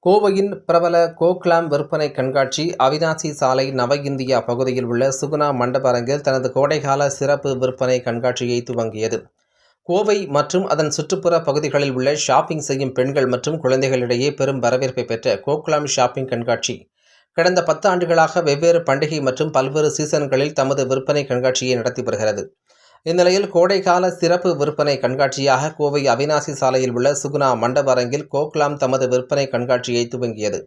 கோவையின் பிரபல கோக்லாம் விற்பனை கண்காட்சி அவிநாசி சாலை நவ இந்தியா பகுதியில் உள்ள சுகுணா மண்டப அரங்கில் தனது கோடைகால சிறப்பு விற்பனை கண்காட்சியை துவங்கியது. கோவை மற்றும் அதன் சுற்றுப்புற பகுதிகளில் உள்ள ஷாப்பிங் செய்யும் பெண்கள் மற்றும் குழந்தைகளிடையே பெரும் வரவேற்பை பெற்ற கோக்லாம் ஷாப்பிங் கண்காட்சி கடந்த 10 ஆண்டுகளாக வெவ்வேறு பண்டிகை மற்றும் பல்வேறு சீசன்களில் தமது விற்பனை கண்காட்சியை நடத்தி வருகிறது. இந்நிலையில் கோடைகால சிறப்பு விற்பனை கண்காட்சியாக கோவை அவிநாசி சாலையில் உள்ள சுகுணா மண்டப அரங்கில் கோக்லாம் தமது விற்பனை கண்காட்சியை துவங்கியது.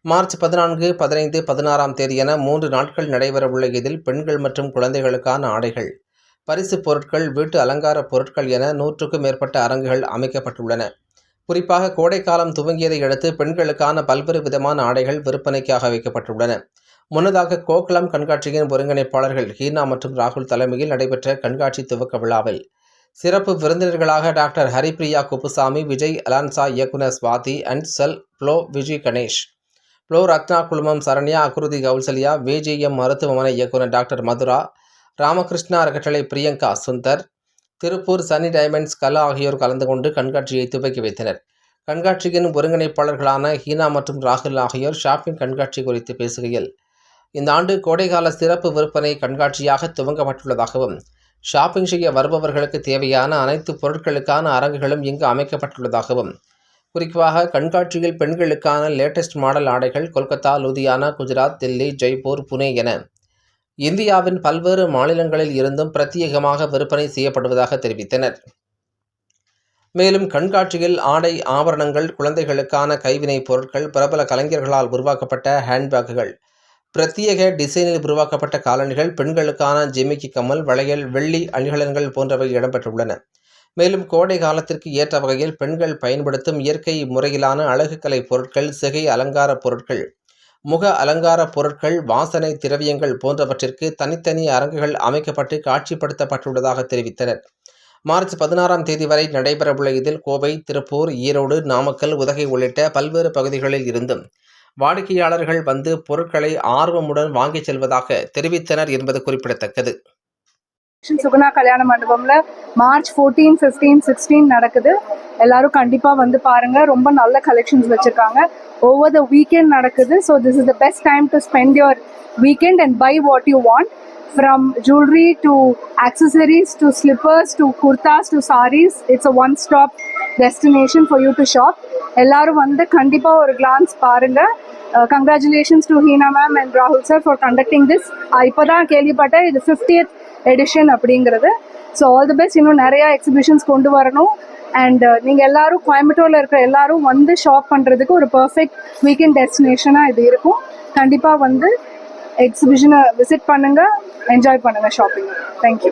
மார்ச் 14, 15, 16ஆம் தேதி என 3 நாட்கள் நடைபெறவுள்ள இதில் பெண்கள் மற்றும் குழந்தைகளுக்கான ஆடைகள், பரிசு பொருட்கள், வீட்டு அலங்கார பொருட்கள் என 100க்கும் மேற்பட்ட அரங்குகள் அமைக்கப்பட்டுள்ளன. குறிப்பாக கோடைக்காலம் துவங்கியதை அடுத்து பெண்களுக்கான பல்வேறு விதமான ஆடைகள் விற்பனைக்காக வைக்கப்பட்டுள்ளன. முன்னதாக கோக்லாம் கண்காட்சியின் ஒருங்கிணைப்பாளர்கள் ஹீனா மற்றும் ராகுல் தலைமையில் நடைபெற்ற கண்காட்சி துவக்க விழாவில் சிறப்பு விருந்தினர்களாக டாக்டர் ஹரிப்பிரியா குப்புசாமி, விஜய் அலான்சா இயக்குனர் ஸ்வாதி அண்ட் செல், ப்ளோ விஜய் கணேஷ், ப்ளோ ரத்னா குழுமம் சரண்யா, அக்ருதி கௌசல்யா, விஜிஎம் மருத்துவமனை இயக்குனர் டாக்டர் மதுரா, ராமகிருஷ்ணா அறக்கட்டளை பிரியங்கா சுந்தர், திருப்பூர் சனி டைமண்ட்ஸ் கலா ஆகியோர் கலந்து கொண்டு கண்காட்சியை துவக்கி வைத்தனர். கண்காட்சியின் ஒருங்கிணைப்பாளர்களான ஹீனா மற்றும் ராகுல் ஆகியோர் ஷாப்பிங் கண்காட்சி குறித்து பேசுகையில், இந்த ஆண்டு கோடைகால சிறப்பு விற்பனை கண்காட்சியாக துவங்கப்பட்டுள்ளதாகவும், ஷாப்பிங் செய்ய வருபவர்களுக்கு தேவையான அனைத்து பொருட்களுக்கான அரங்குகளும் இங்கு அமைக்கப்பட்டுள்ளதாகவும், குறிப்பாக கண்காட்சியில் பெண்களுக்கான லேட்டஸ்ட் மாடல் ஆடைகள் கொல்கத்தா, லூதியானா, குஜராத், தில்லி, ஜெய்ப்பூர், புனே என இந்தியாவின் பல்வேறு மாநிலங்களில் இருந்தும் பிரத்யேகமாக விற்பனை செய்யப்படுவதாக தெரிவித்தனர். மேலும் கண்காட்சியில் ஆடை, ஆபரணங்கள், குழந்தைகளுக்கான கைவினைப் பொருட்கள், பிரபல கலைஞர்களால் உருவாக்கப்பட்ட ஹேண்ட்பேக்குகள், பிரத்யேக டிசைனில் உருவாக்கப்பட்ட காலணிகள், பெண்களுக்கான ஜிமிக்கி கம்மல், வளையல், வெள்ளி அணிகலன்கள் போன்றவை இடம்பெற்றுள்ளன. மேலும் கோடை காலத்திற்கு ஏற்ற வகையில் பெண்கள் பயன்படுத்தும் இயற்கை முறையிலான அழகுக்கலை பொருட்கள், சிகை அலங்கார பொருட்கள், முக அலங்கார பொருட்கள், வாசனை திரவியங்கள் போன்றவற்றிற்கு தனித்தனி அரங்குகள் அமைக்கப்பட்டு காட்சிப்படுத்தப்பட்டுள்ளதாக தெரிவித்தனர். மார்ச் 16ஆம் தேதி வரை நடைபெறவுள்ள இதில் கோவை, திருப்பூர், ஈரோடு, நாமக்கல், உதகை உள்ளிட்ட பல்வேறு பகுதிகளில் இருந்தும் வாடிக்கையாளர்கள் வந்து பொருட்களை ஆர்வமுடன் வாங்கிச் செல்வதாக தெரிவித்தனர் என்பது குறிப்பிடத்தக்கது. சுகுணா கல்யாண மண்டபம்ல மார்ச் 14, 15, 16 நடக்குது. எல்லாரும் கண்டிப்பா வந்து பாருங்க. ரொம்ப நல்ல கலெக்ஷன்ஸ் வச்சிருக்காங்க. ஓவர் த வீக்கெண்ட் நடக்குது. So this is the best time to spend your weekend and buy what you want. From jewelry to accessories to slippers to kurtas to sarees, it's a one-stop destination for you to shop. எல்லாரும் வந்து கண்டிப்பா ஒரு glance பாருங்க. Congratulations to Hina ma'am and Rahul sir for conducting this. இப்போதான் கேள்விப்பட்டேன் இது 50th edition அப்படிங்கிறது. So all the best. இன்னும் நிறைய எக்ஸிபிஷன்ஸ் கொண்டு வரணும். அண்ட் நீங்கள் எல்லாரும் கோயம்புத்தூரில் இருக்கிற எல்லாரும் வந்து ஷாப் பண்ணுறதுக்கு ஒரு பர்ஃபெக்ட் வீக்கெண்ட் டெஸ்டினேஷனாக இது இருக்கும். கண்டிப்பாக வந்து எக்ஸிபிஷனை விசிட் பண்ணுங்கள், என்ஜாய் பண்ணுங்கள் ஷாப்பிங். தேங்க்யூ.